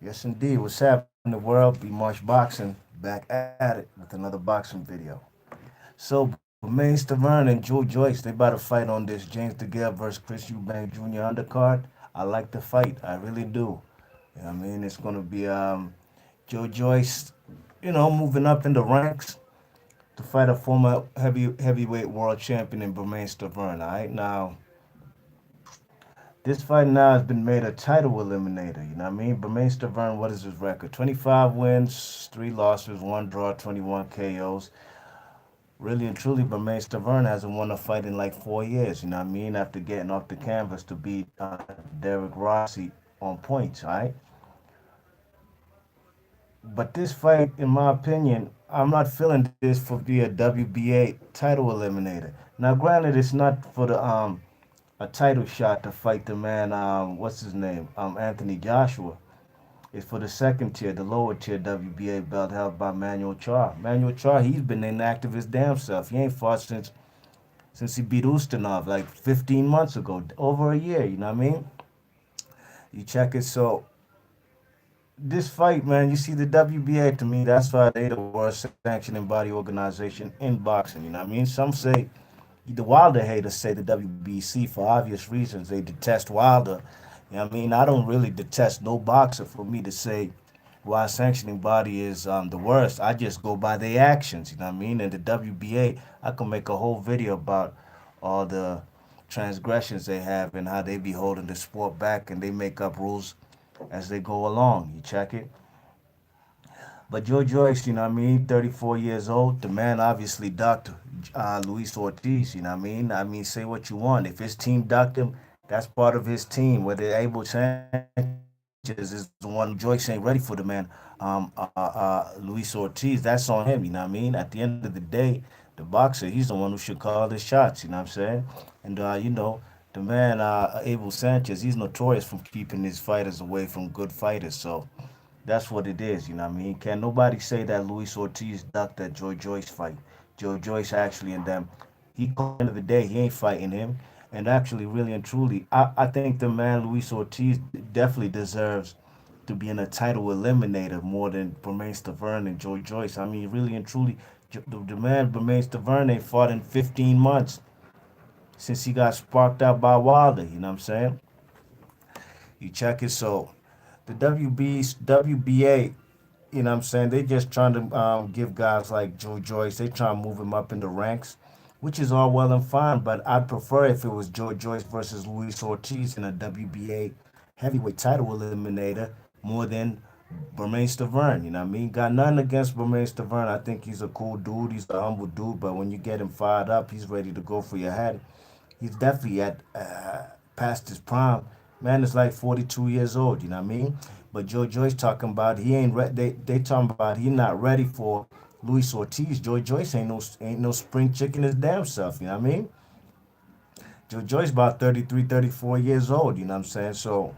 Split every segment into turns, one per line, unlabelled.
Yes, indeed. What's happening in the world? Be March Boxing back at it with another boxing video. So, Bermane Stiverne and Joyce, they about to fight on this James DeGale versus Chris Eubank Jr. undercard. I like the fight. I really do. You know what I mean? It's going to be Joyce, moving up in the ranks to fight a former heavyweight world champion in Bermane Stiverne. All right, now this fight now has been made a title eliminator. You know what I mean? Bermane Stiverne, what is his record? 25 wins, 3 losses, 1 draw, 21 KOs. Really and truly, Bermane Stiverne hasn't won a fight in like 4 years. You know what I mean? After getting off the canvas to beat Derek Rossi on points, all right? But this fight, in my opinion, I'm not feeling this for be a WBA title eliminator. Now, granted, it's not for the a title shot to fight the man. What's his name? Anthony Joshua. It's for the second tier, the lower tier WBA belt held by Manuel Char. Manuel Char, he's been inactive his damn self. He ain't fought since he beat Ustinov like 15 months ago, over a year. You know what I mean? You check it. So this fight, man, you see the WBA to me, that's why they the worst sanctioning body organization in boxing. You know what I mean? Some say the Wilder haters say the WBC for obvious reasons. They detest Wilder. You know what I mean? I don't really detest no boxer for me to say why sanctioning body is the worst. I just go by their actions. You know what I mean? And the WBA, I can make a whole video about all the transgressions they have and how they be holding the sport back and they make up rules as they go along. You check it. But Joe Joyce, you know what I mean, 34 years old. The man obviously ducked Luis Ortiz, you know what I mean? Say what you want. If his team ducked him, that's part of his team. Whether Abel Sanchez is the one Joyce ain't ready for the man, Luis Ortiz, that's on him, you know what I mean? At the end of the day, the boxer, he's the one who should call the shots, you know what I'm saying? And, the man, Abel Sanchez, he's notorious for keeping his fighters away from good fighters. So that's what it is, you know what I mean? Can nobody say that Luis Ortiz ducked that Joe Joyce fight? Joe Joyce actually and them, he called the end of the day, he ain't fighting him. And actually, really and truly, I think the man Luis Ortiz definitely deserves to be in a title eliminator more than Bermane Stiverne and Joe Joyce. I mean, really and truly, the man Bermane Stiverne ain't fought in 15 months since he got sparked out by Wilder, you know what I'm saying? You check it, so the WBA, you know what I'm saying? They just trying to give guys like Joe Joyce, they trying to move him up in the ranks, which is all well and fine, but I'd prefer if it was Joe Joyce versus Luis Ortiz in a WBA heavyweight title eliminator more than Bermane Stiverne, you know what I mean? Got nothing against Bermane Stiverne. I think he's a cool dude. He's a humble dude, but when you get him fired up, he's ready to go for your head. He's definitely at past his prime. Man is like 42 years old, you know what I mean? But Joe Joyce talking about he ain't they talking about he not ready for Luis Ortiz. Joe Joyce ain't no spring chicken his damn self, you know what I mean? Joe Joyce about 33, 34 years old, you know what I'm saying? So,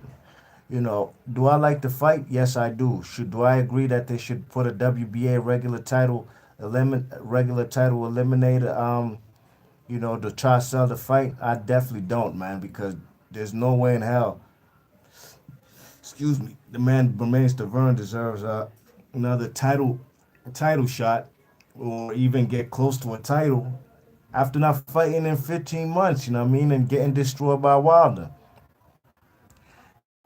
do I like the fight? Yes, I do. Do I agree that they should put a WBA regular title eliminator to try to sell the fight? I definitely don't, man, because there's no way in hell, excuse me, the man Bermane Stiverne deserves another title shot or even get close to a title after not fighting in 15 months, you know what I mean, and getting destroyed by Wilder.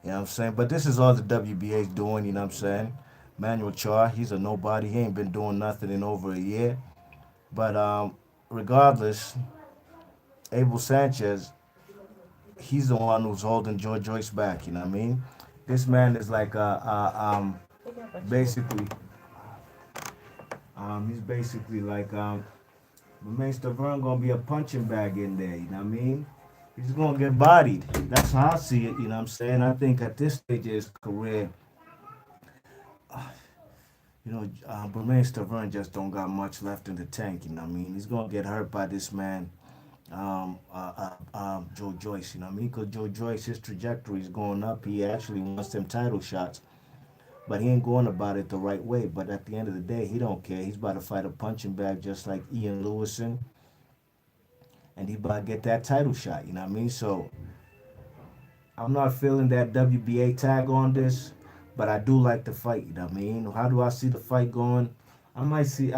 You know what I'm saying? But this is all the WBA's doing, you know what I'm saying? Manuel Char, he's a nobody. He ain't been doing nothing in over a year. But regardless, Abel Sanchez, he's the one who's holding George Joyce back. You know what I mean? This man is like basically he's basically like Bermane Stiverne gonna be a punching bag in there. You know what I mean? He's gonna get bodied. That's how I see it. You know what I'm saying? I think at this stage of his career, Bermane Stiverne just don't got much left in the tank. You know what I mean? He's gonna get hurt by this man Joe Joyce, you know what I mean? Because Joe Joyce, his trajectory is going up. He actually wants them title shots, but he ain't going about it the right way. But at the end of the day, he don't care. He's about to fight a punching bag just like Ian Lewison, and he about to get that title shot, you know what I mean? So I'm not feeling that WBA tag on this, but I do like the fight. You know what I mean? How do I see the fight going? I might see,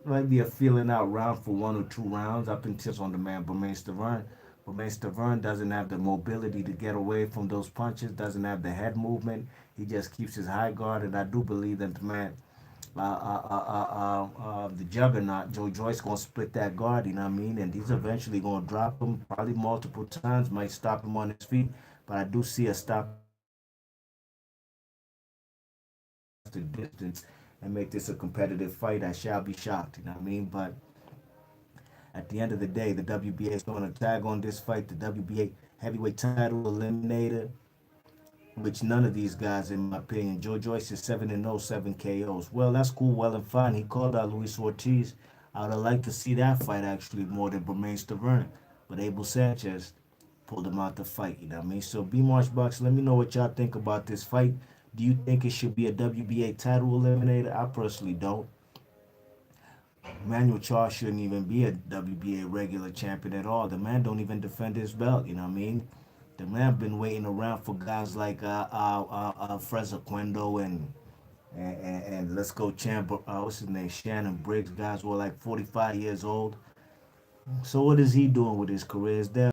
might be a feeling out round for 1 or 2 rounds up until on the man Bermane Stiverne. Bermane Stiverne doesn't have the mobility to get away from those punches, doesn't have the head movement. He just keeps his high guard, and I do believe that the man, the juggernaut, Joyce, gonna split that guard, you know what I mean? And he's eventually gonna drop him probably multiple times, might stop him on his feet, but I do see a stoppage the distance and make this a competitive fight. I shall be shocked, you know what I mean? But at the end of the day, the WBA is going to tag on this fight, the WBA heavyweight title eliminator, which none of these guys, in my opinion, Joyce is 7-0, 7 KOs. Well, that's cool, well and fine. He called out Luis Ortiz. I would have liked to see that fight actually more than Bermane Stiverne. But Abel Sanchez pulled him out the fight, you know what I mean? So, B March Box, let me know what y'all think about this fight. Do you think it should be a WBA title eliminator? I personally don't. Manuel Charles shouldn't even be a WBA regular champion at all. The man don't even defend his belt, you know what I mean? The man been waiting around for guys like Freza Quendo and let's go Chamber, what's his name, Shannon Briggs, guys who are like 45 years old. So what is he doing with his career? Is there